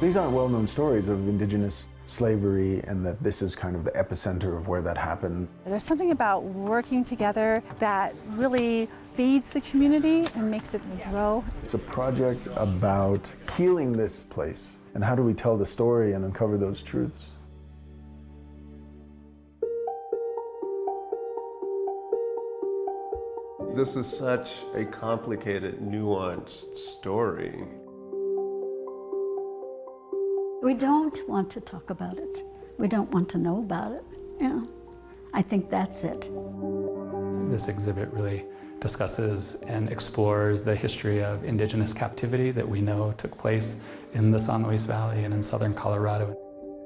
These aren't well-known stories of Indigenous slavery, and that this is kind of the epicenter of where that happened. There's something about working together that really feeds the community and makes it grow. It's a project about healing this place, and how do we tell the story and uncover those truths. This is such a complicated, nuanced story. We don't want to talk about it. We don't want to know about it. Yeah, I think that's it. This exhibit really discusses and explores the history of Indigenous captivity that we know took place in the San Luis Valley and in southern Colorado.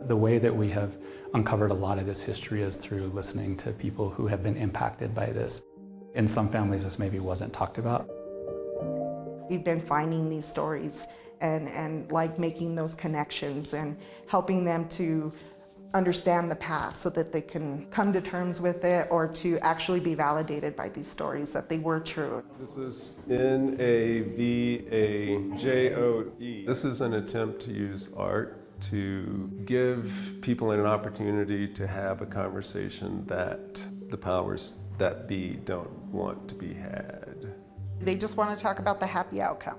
The way that we have uncovered a lot of this history is through listening to people who have been impacted by this. In some families, this maybe wasn't talked about. We've been finding these stories and like making those connections and helping them to understand the past so that they can come to terms with it, or to actually be validated by these stories that they were true. This is Navajoe. This is an attempt to use art to give people an opportunity to have a conversation that the powers that be don't want to be had. They just want to talk about the happy outcome.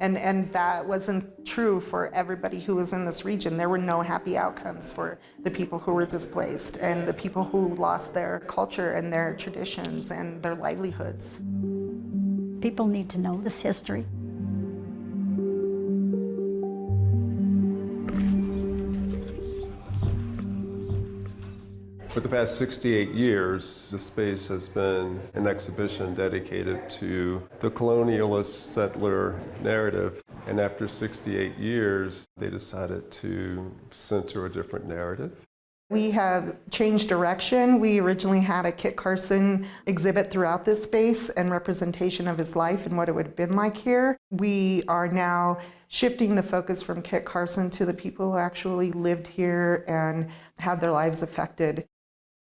And that wasn't true for everybody who was in this region. There were no happy outcomes for the people who were displaced and the people who lost their culture and their traditions and their livelihoods. People need to know this history. For the past 68 years, the space has been an exhibition dedicated to the colonialist settler narrative. And after 68 years, they decided to center a different narrative. We have changed direction. We originally had a Kit Carson exhibit throughout this space and representation of his life and what it would have been like here. We are now shifting the focus from Kit Carson to the people who actually lived here and had their lives affected.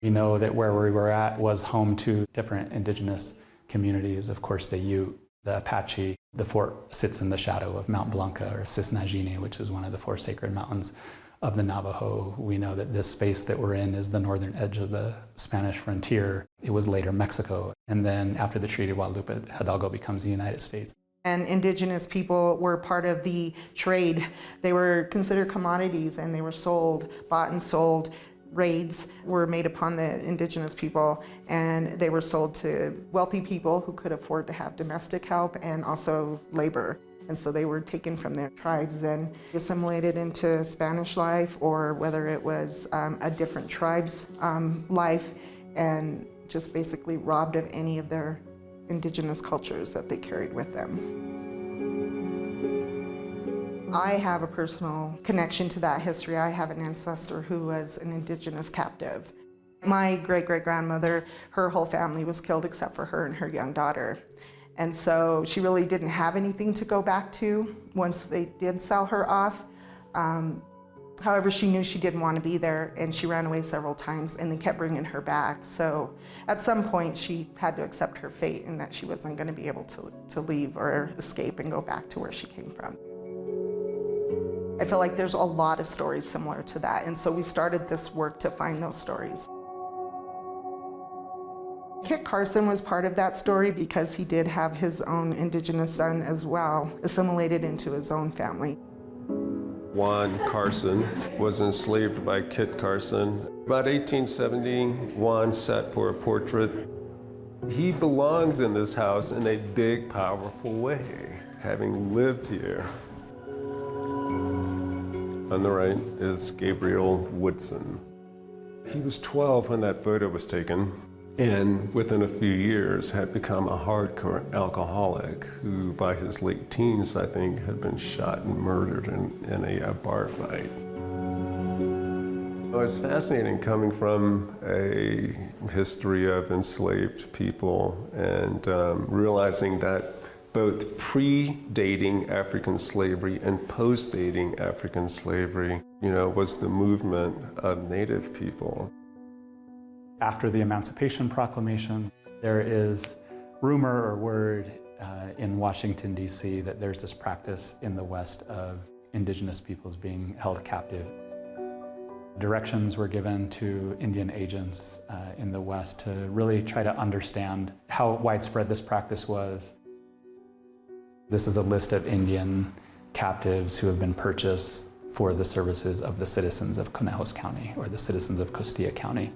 We know that where we were at was home to different Indigenous communities. Of course, the Ute, the Apache. The fort sits in the shadow of Mount Blanca, or Cisnagini, which is one of the 4 sacred mountains of the Navajo. We know that this space that we're in is the northern edge of the Spanish frontier. It was later Mexico. And then after the Treaty of Guadalupe, Hidalgo becomes the United States. And Indigenous people were part of the trade. They were considered commodities and they were sold, bought and sold. Raids were made upon the Indigenous people, and they were sold to wealthy people who could afford to have domestic help and also labor. And so they were taken from their tribes and assimilated into Spanish life, or whether it was a different tribe's life, and just basically robbed of any of their Indigenous cultures that they carried with them. I have a personal connection to that history. I have an ancestor who was an Indigenous captive. My great-great-grandmother, her whole family was killed except for her and her young daughter. And so she really didn't have anything to go back to once they did sell her off. However, she knew she didn't want to be there, and she ran away several times, and they kept bringing her back. So at some point, she had to accept her fate and that she wasn't going to be able to leave or escape and go back to where she came from. I feel like there's a lot of stories similar to that, and so we started this work to find those stories. Kit Carson was part of that story because he did have his own Indigenous son as well, assimilated into his own family. Juan Carson was enslaved by Kit Carson. About 1870, Juan sat for a portrait. He belongs in this house in a big, powerful way, having lived here. On the right is Gabriel Woodson. He was 12 when that photo was taken, and within a few years had become a hardcore alcoholic who, by his late teens, I think, had been shot and murdered in a bar fight. It was fascinating coming from a history of enslaved people and realizing that both pre-dating African slavery and post-dating African slavery, was the movement of Native people. After the Emancipation Proclamation, there is rumor or word in Washington, D.C. that there's this practice in the West of Indigenous peoples being held captive. Directions were given to Indian agents in the West to really try to understand how widespread this practice was. This is a list of Indian captives who have been purchased for the services of the citizens of Conejos County or the citizens of Costilla County.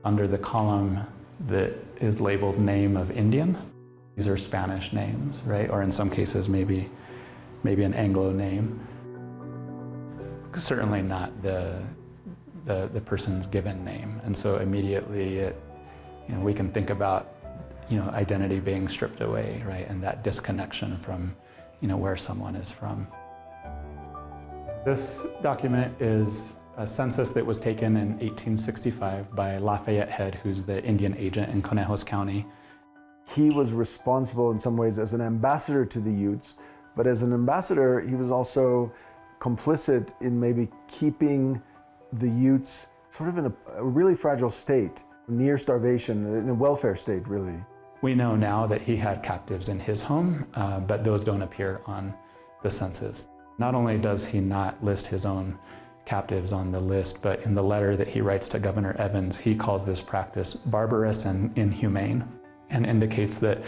Under the column that is labeled name of Indian, these are Spanish names, right? Or in some cases, maybe an Anglo name. Certainly not the person's given name. And so immediately we can think about identity being stripped away, right? And that disconnection from where someone is from. This document is a census that was taken in 1865 by Lafayette Head, who's the Indian agent in Conejos County. He was responsible in some ways as an ambassador to the Utes, but as an ambassador, he was also complicit in maybe keeping the Utes sort of in a really fragile state, near starvation, in a welfare state, really. We know now that he had captives in his home, but those don't appear on the census. Not only does he not list his own captives on the list, but in the letter that he writes to Governor Evans, he calls this practice barbarous and inhumane, and indicates that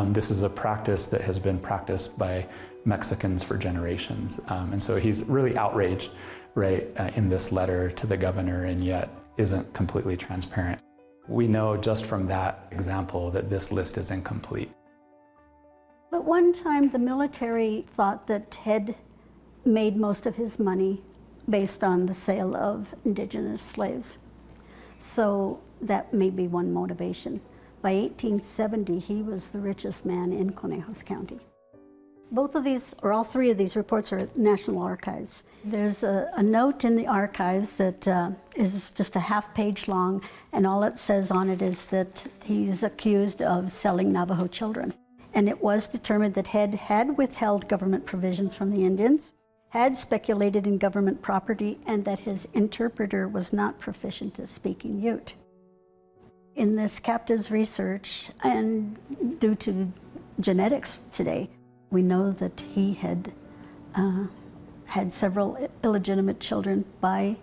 this is a practice that has been practiced by Mexicans for generations. And so he's really outraged, right, in this letter to the governor, and yet isn't completely transparent. We know just from that example that this list is incomplete. But one time the military thought that Head made most of his money based on the sale of indigenous slaves. So that may be one motivation. By 1870, he was the richest man in Conejos County. Both of these, or all three of these reports, are at National Archives. There's a note in the archives that is just a half-page long, and all it says on it is that he's accused of selling Navajo children. And it was determined that Head had withheld government provisions from the Indians, had speculated in government property, and that his interpreter was not proficient at speaking Ute. In this captives research, and due to genetics today, we know that he had had several illegitimate children by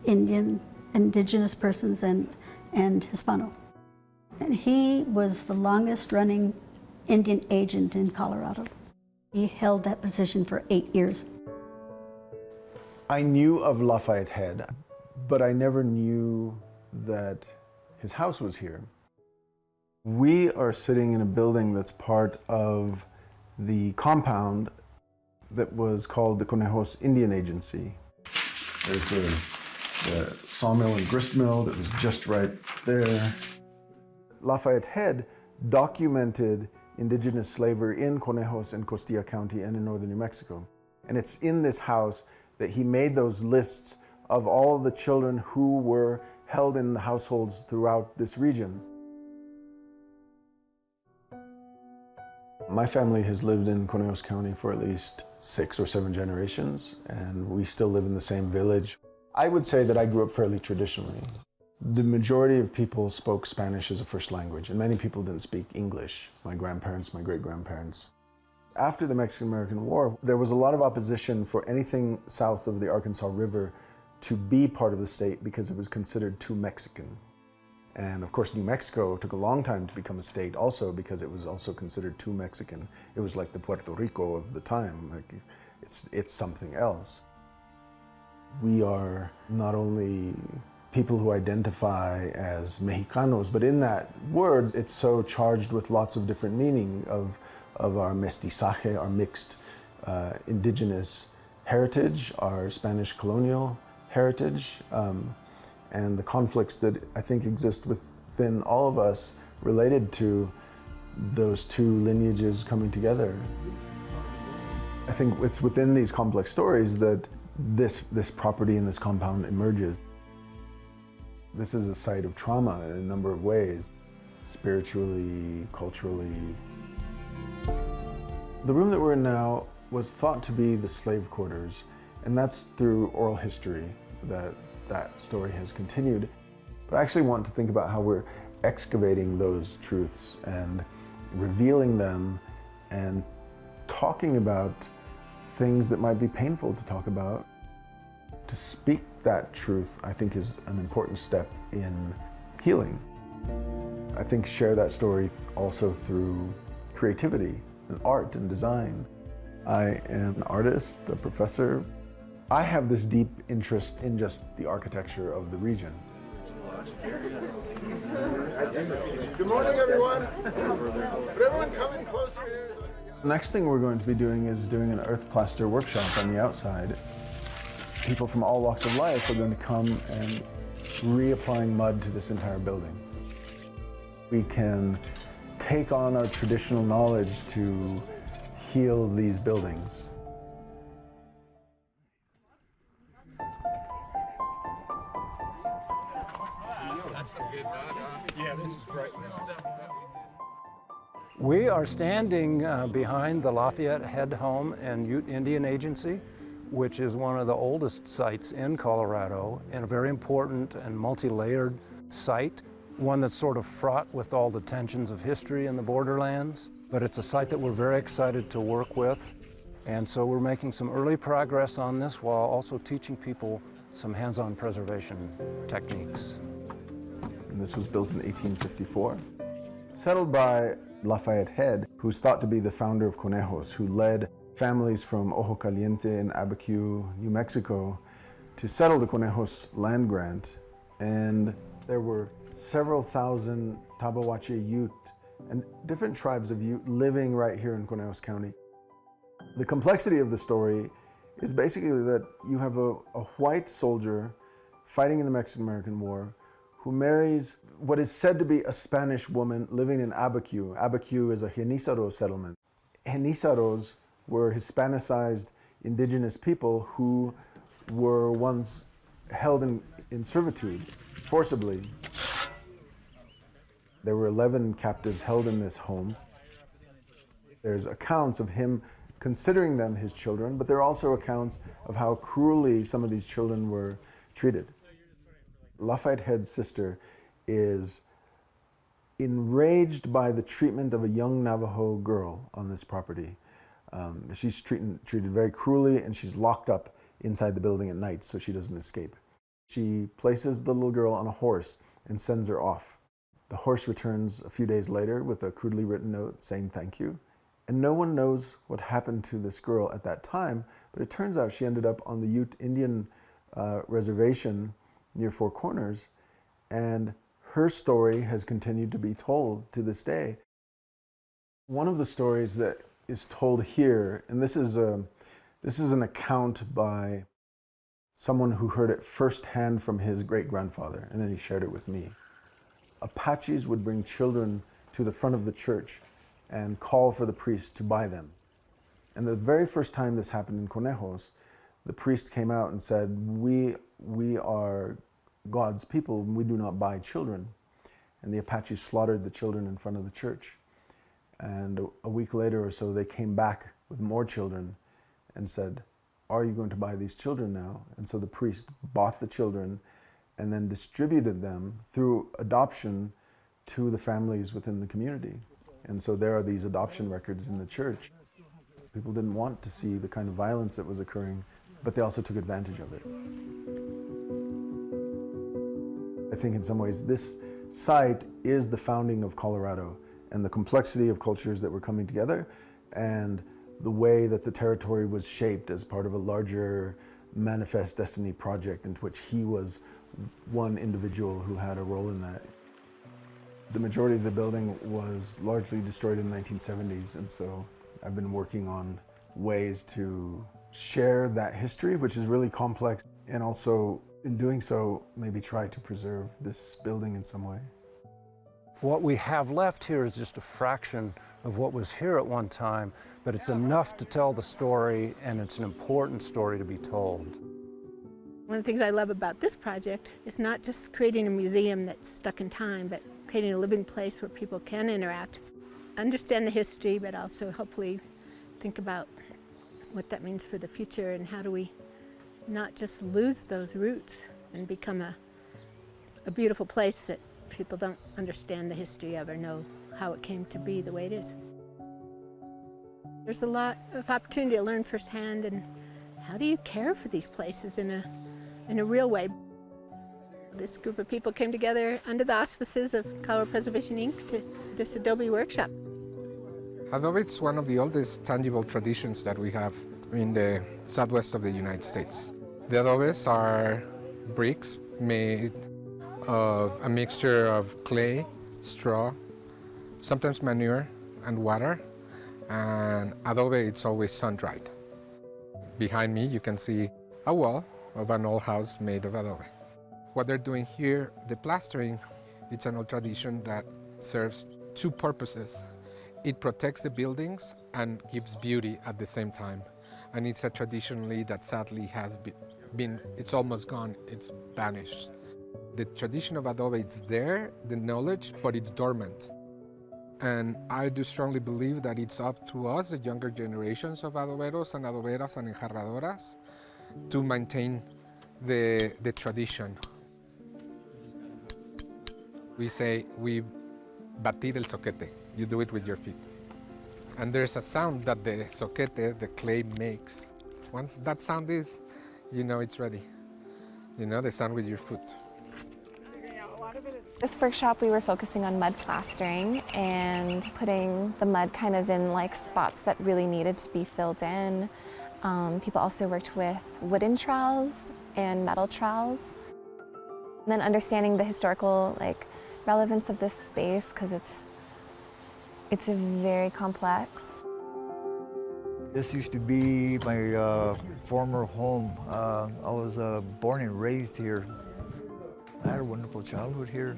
indigenous persons and Hispano. And he was the longest running Indian agent in Colorado. He held that position for 8 years. I knew of Lafayette Head, but I never knew that his house was here. We are sitting in a building that's part of the compound that was called the Conejos Indian Agency. There's a sawmill and grist mill that was just right there. Lafayette Head documented indigenous slavery in Conejos and Costilla County and in northern New Mexico. And it's in this house that he made those lists of all the children who were held in the households throughout this region. My family has lived in Conejos County for at least 6 or 7 generations, and we still live in the same village. I would say that I grew up fairly traditionally. The majority of people spoke Spanish as a first language, and many people didn't speak English. My grandparents, my great-grandparents. After the Mexican-American War, there was a lot of opposition for anything south of the Arkansas River to be part of the state because it was considered too Mexican. And of course, New Mexico took a long time to become a state also because it was also considered too Mexican. It was like the Puerto Rico of the time. Like it's something else. We are not only people who identify as Mexicanos, but in that word, it's so charged with lots of different meaning of our mestizaje, our mixed indigenous heritage, our Spanish colonial heritage, and the conflicts that I think exist within all of us related to those two lineages coming together. I think it's within these complex stories that this property and this compound emerges. This is a site of trauma in a number of ways, spiritually, culturally. The room that we're in now was thought to be the slave quarters, and that's through oral history that story has continued. But I actually want to think about how we're excavating those truths and revealing them and talking about things that might be painful to talk about. To speak that truth, I think, is an important step in healing. I think share that story also through creativity and art and design. I am an artist, a professor. I have this deep interest in just the architecture of the region. Good morning, everyone. Would everyone come in closer here? The next thing we're going to be doing is doing an earth plaster workshop on the outside. People from all walks of life are going to come and reapplying mud to this entire building. We can take on our traditional knowledge to heal these buildings. We are standing behind the Lafayette Head Home and Ute Indian Agency, which is one of the oldest sites in Colorado and a very important and multi-layered site, one that's sort of fraught with all the tensions of history in the borderlands. But it's a site that we're very excited to work with. And so we're making some early progress on this while also teaching people some hands-on preservation techniques. And this was built in 1854. Settled by Lafayette Head, who's thought to be the founder of Conejos, who led families from Ojo Caliente and Abiquiu, New Mexico, to settle the Conejos land grant. And there were several thousand Tabahuache Ute and different tribes of Ute living right here in Conejos County. The complexity of the story is basically that you have a white soldier fighting in the Mexican-American War who marries what is said to be a Spanish woman living in Abiquiu. Abiquiu is a Genízaro settlement. Genízaros were Hispanicized indigenous people who were once held in servitude forcibly. There were 11 captives held in this home. There's accounts of him considering them his children, but there are also accounts of how cruelly some of these children were treated. Lafayette Head's sister is enraged by the treatment of a young Navajo girl on this property. She's treated very cruelly, and she's locked up inside the building at night so she doesn't escape. She places the little girl on a horse and sends her off. The horse returns a few days later with a crudely written note saying thank you. And no one knows what happened to this girl at that time, but it turns out she ended up on the Ute Indian reservation near Four Corners, and her story has continued to be told to this day. One of the stories that is told here, and this is an account by someone who heard it firsthand from his great-grandfather, and then he shared it with me. Apaches would bring children to the front of the church and call for the priest to buy them. And the very first time this happened in Conejos, the priest came out and said, we are God's people, and we do not buy children. And the Apaches slaughtered the children in front of the church. And a week later or so, they came back with more children and said, are you going to buy these children now? And so the priest bought the children and then distributed them through adoption to the families within the community. And so there are these adoption records in the church. People didn't want to see the kind of violence that was occurring, but they also took advantage of it. I think in some ways this site is the founding of Colorado, and the complexity of cultures that were coming together, and the way that the territory was shaped as part of a larger Manifest Destiny project in which he was one individual who had a role in that. The majority of the building was largely destroyed in the 1970s, and so I've been working on ways to share that history, which is really complex, and also in doing so, maybe try to preserve this building in some way. What we have left here is just a fraction of what was here at one time, but it's enough to tell the story, and it's an important story to be told. One of the things I love about this project is not just creating a museum that's stuck in time, but creating a living place where people can interact, understand the history, but also hopefully think about what that means for the future, and how do we not just lose those roots and become a beautiful place that people don't understand the history of or know how it came to be the way it is. There's a lot of opportunity to learn firsthand, and how do you care for these places in a real way? This group of people came together under the auspices of Colorado Preservation Inc. to this adobe workshop. Adobe is one of the oldest tangible traditions that we have in the southwest of the United States. The adobes are bricks made of a mixture of clay, straw, sometimes manure, and water. And adobe, it's always sun-dried. Behind me, you can see a wall of an old house made of adobe. What they're doing here, the plastering, it's an old tradition that serves two purposes. It protects the buildings and gives beauty at the same time. And it's a traditionally that sadly has been, it's almost gone, it's vanished. The tradition of adobe, it's there, the knowledge, but it's dormant. And I do strongly believe that it's up to us, the younger generations of adoberos and adoberas and enjarradoras, to maintain the tradition. We say, we batir el soquete. You do it with your feet. And there's a sound that the soquete, the clay, makes. Once that sound is, you know it's ready. You know, the sound with your foot. This workshop, we were focusing on mud plastering and putting the mud kind of in like spots that really needed to be filled in. People also worked with wooden trowels and metal trowels. And then understanding the historical relevance of this space, because it's very complex. This used to be my former home. I was born and raised here. I had a wonderful childhood here.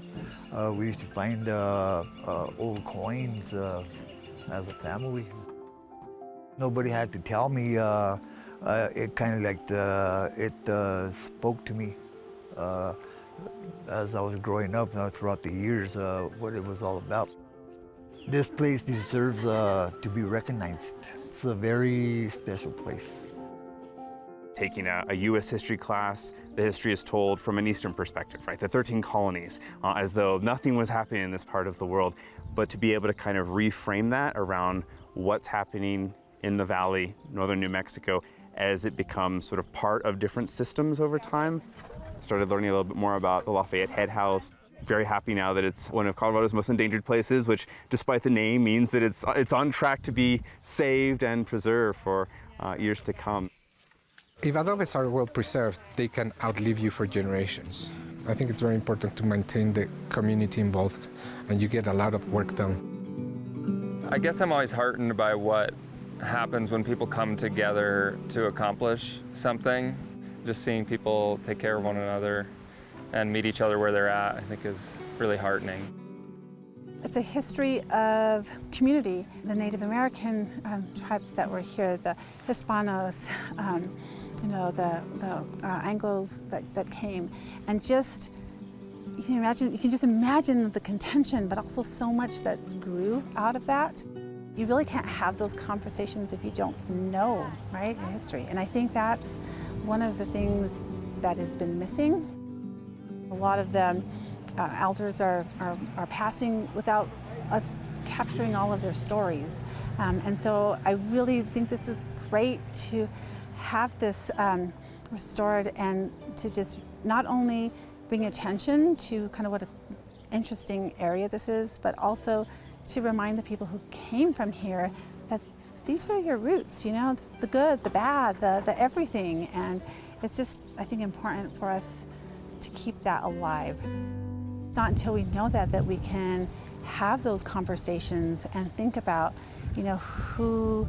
We used to find old coins as a family. Nobody had to tell me. It kind of spoke to me as I was growing up throughout the years, what it was all about. This place deserves to be recognized. It's a very special place. Taking a U.S. history class, the history is told from an Eastern perspective, right? The 13 colonies, as though nothing was happening in this part of the world. But to be able to kind of reframe that around what's happening in the valley, northern New Mexico, as it becomes sort of part of different systems over time. Started learning a little bit more about the Lafayette Head House. Very happy now that it's one of Colorado's most endangered places, which despite the name means that it's on track to be saved and preserved for years to come. If adobes are well preserved, they can outlive you for generations. I think it's very important to maintain the community involved, and you get a lot of work done. I guess I'm always heartened by what happens when people come together to accomplish something. Just seeing people take care of one another and meet each other where they're at, I think is really heartening. It's a history of community. The Native American tribes that were here, the Hispanos, the Anglos that came, and just you can just imagine the contention, but also so much that grew out of that. You really can't have those conversations if you don't know, right, your history. And I think that's one of the things that has been missing. A lot of the elders are passing without us capturing all of their stories. And so I really think this is great to have this restored and to just not only bring attention to kind of what an interesting area this is, but also to remind the people who came from here that these are your roots, you know, the good, the bad, the everything. And it's just, I think, important for us to keep that alive. It's not until we know that we can have those conversations and think about, you know, who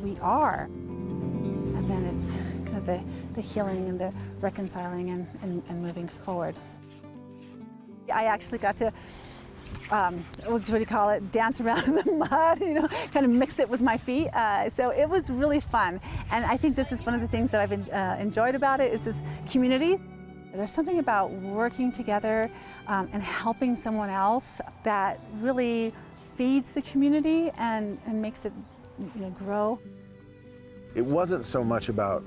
we are. And then it's kind of the healing and the reconciling and moving forward. I actually got to what do you call it, dance around in the mud, you know, kind of mix it with my feet. So it was really fun. And I think this is one of the things that I've enjoyed about it is this community. There's something about working together and helping someone else that really feeds the community and makes it, you know, grow. It wasn't so much about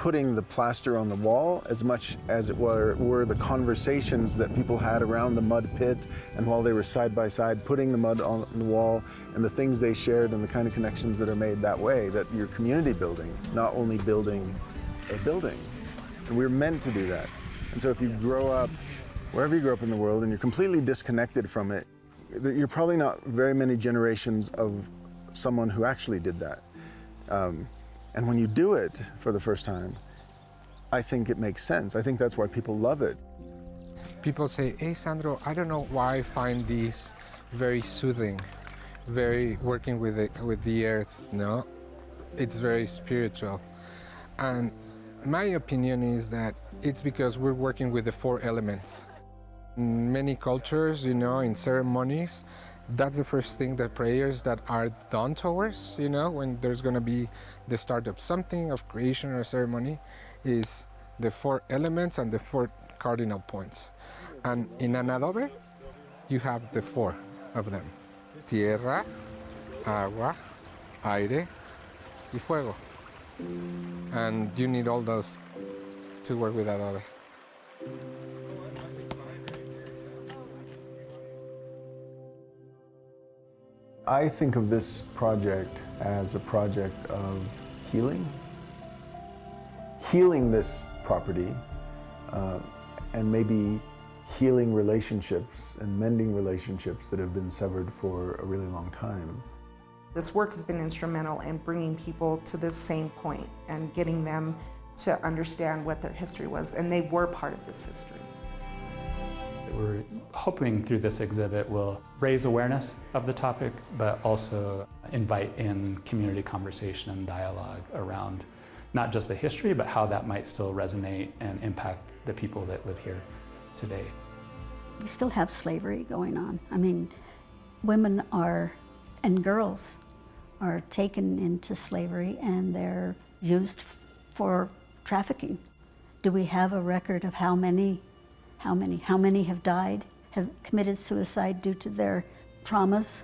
putting the plaster on the wall as much as it were the conversations that people had around the mud pit, and while they were side by side putting the mud on the wall, and the things they shared and the kind of connections that are made that way, that you're community building, not only building a building. And we're meant to do that. And so if you grow up, wherever you grow up in the world, and you're completely disconnected from it, you're probably not very many generations of someone who actually did that. And when you do it for the first time, I think it makes sense. I think that's why people love it. People say, hey Sandro, I don't know why I find these very soothing, very working with the earth, no? It's very spiritual. And my opinion is that it's because we're working with the 4 elements. In many cultures, you know, in ceremonies, that's the first thing, the prayers that are done towards, you know, when there's going to be the start of something, of creation or ceremony, is the 4 elements and the 4 cardinal points. And in an adobe, you have the 4 of them: tierra, agua, aire, y fuego. And you need all those to work with adobe. I think of this project as a project of healing. Healing this property and maybe healing relationships and mending relationships that have been severed for a really long time. This work has been instrumental in bringing people to this same point and getting them to understand what their history was, and they were part of this history. We're hoping through this exhibit will raise awareness of the topic, but also invite in community conversation and dialogue around not just the history, but how that might still resonate and impact the people that live here today. We still have slavery going on. I mean, women and girls are taken into slavery and they're used for trafficking. Do we have a record of how many have died, have committed suicide due to their traumas?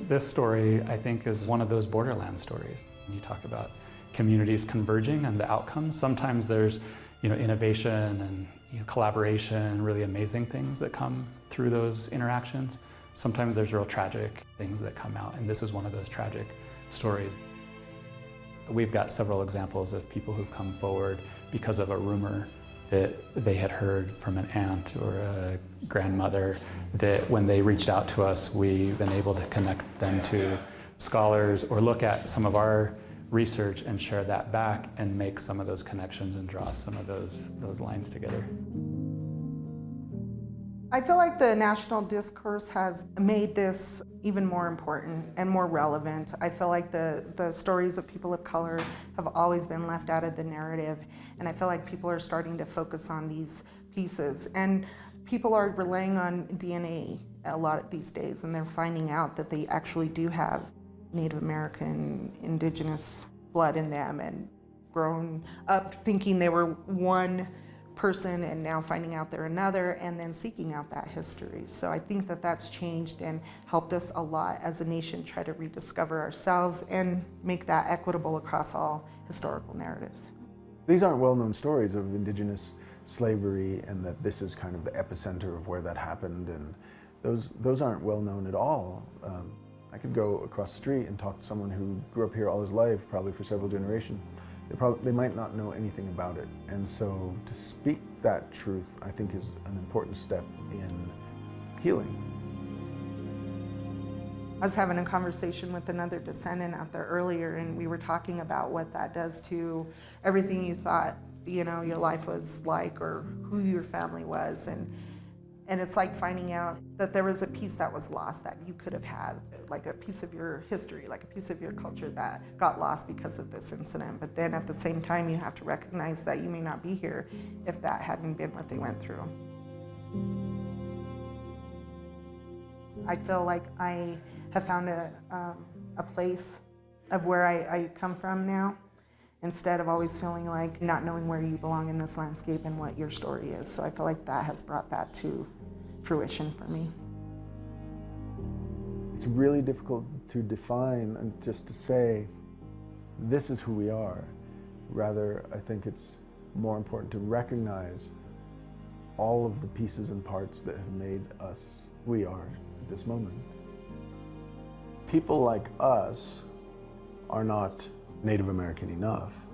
This story, I think, is one of those borderland stories. You talk about communities converging and the outcomes. Sometimes there's, innovation and collaboration, really amazing things that come through those interactions. Sometimes there's real tragic things that come out, and this is one of those tragic stories. We've got several examples of people who've come forward because of a rumor that they had heard from an aunt or a grandmother, that when they reached out to us, we've been able to connect them to scholars or look at some of our research and share that back and make some of those connections and draw some of those lines together. I feel like the national discourse has made this even more important and more relevant. I feel like the stories of people of color have always been left out of the narrative, and I feel like people are starting to focus on these pieces. And people are relying on DNA a lot these days, and they're finding out that they actually do have Native American, Indigenous blood in them, and grown up thinking they were one person and now finding out they're another, and then seeking out that history. So I think that that's changed and helped us a lot as a nation try to rediscover ourselves and make that equitable across all historical narratives. These aren't well-known stories of Indigenous slavery, and that this is kind of the epicenter of where that happened, and those aren't well-known at all. I could go across the street and talk to someone who grew up here all his life, probably for several generations. They might not know anything about it. And so to speak that truth, I think, is an important step in healing. I was having a conversation with another descendant out there earlier, and we were talking about what that does to everything you thought, your life was like, or who your family was. And it's like finding out that there was a piece that was lost that you could have had, like a piece of your history, like a piece of your culture that got lost because of this incident. But then at the same time, you have to recognize that you may not be here if that hadn't been what they went through. I feel like I have found a place of where I come from now, instead of always feeling like not knowing where you belong in this landscape and what your story is. So I feel like that has brought that to fruition for me. It's really difficult to define and just to say, this is who we are. Rather, I think it's more important to recognize all of the pieces and parts that have made us who we are at this moment. People like us are not Native American enough,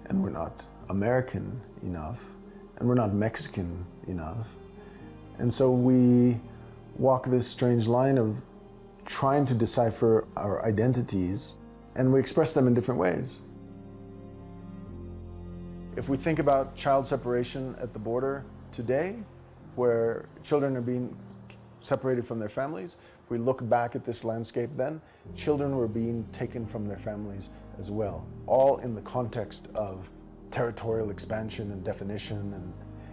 and we're not American enough, and we're not Mexican enough. And so we walk this strange line of trying to decipher our identities, and we express them in different ways. If we think about child separation at the border today, where children are being separated from their families, if we look back at this landscape then, children were being taken from their families as well, all in the context of territorial expansion and definition.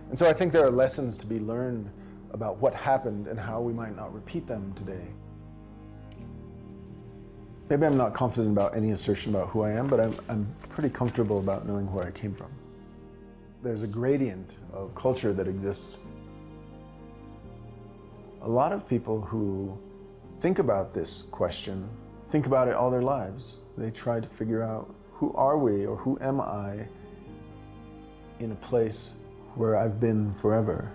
And so I think there are lessons to be learned about what happened and how we might not repeat them today. Maybe I'm not confident about any assertion about who I am, but I'm pretty comfortable about knowing where I came from. There's a gradient of culture that exists. A lot of people who think about this question think about it all their lives. They try to figure out, who are we, or who am I in a place where I've been forever?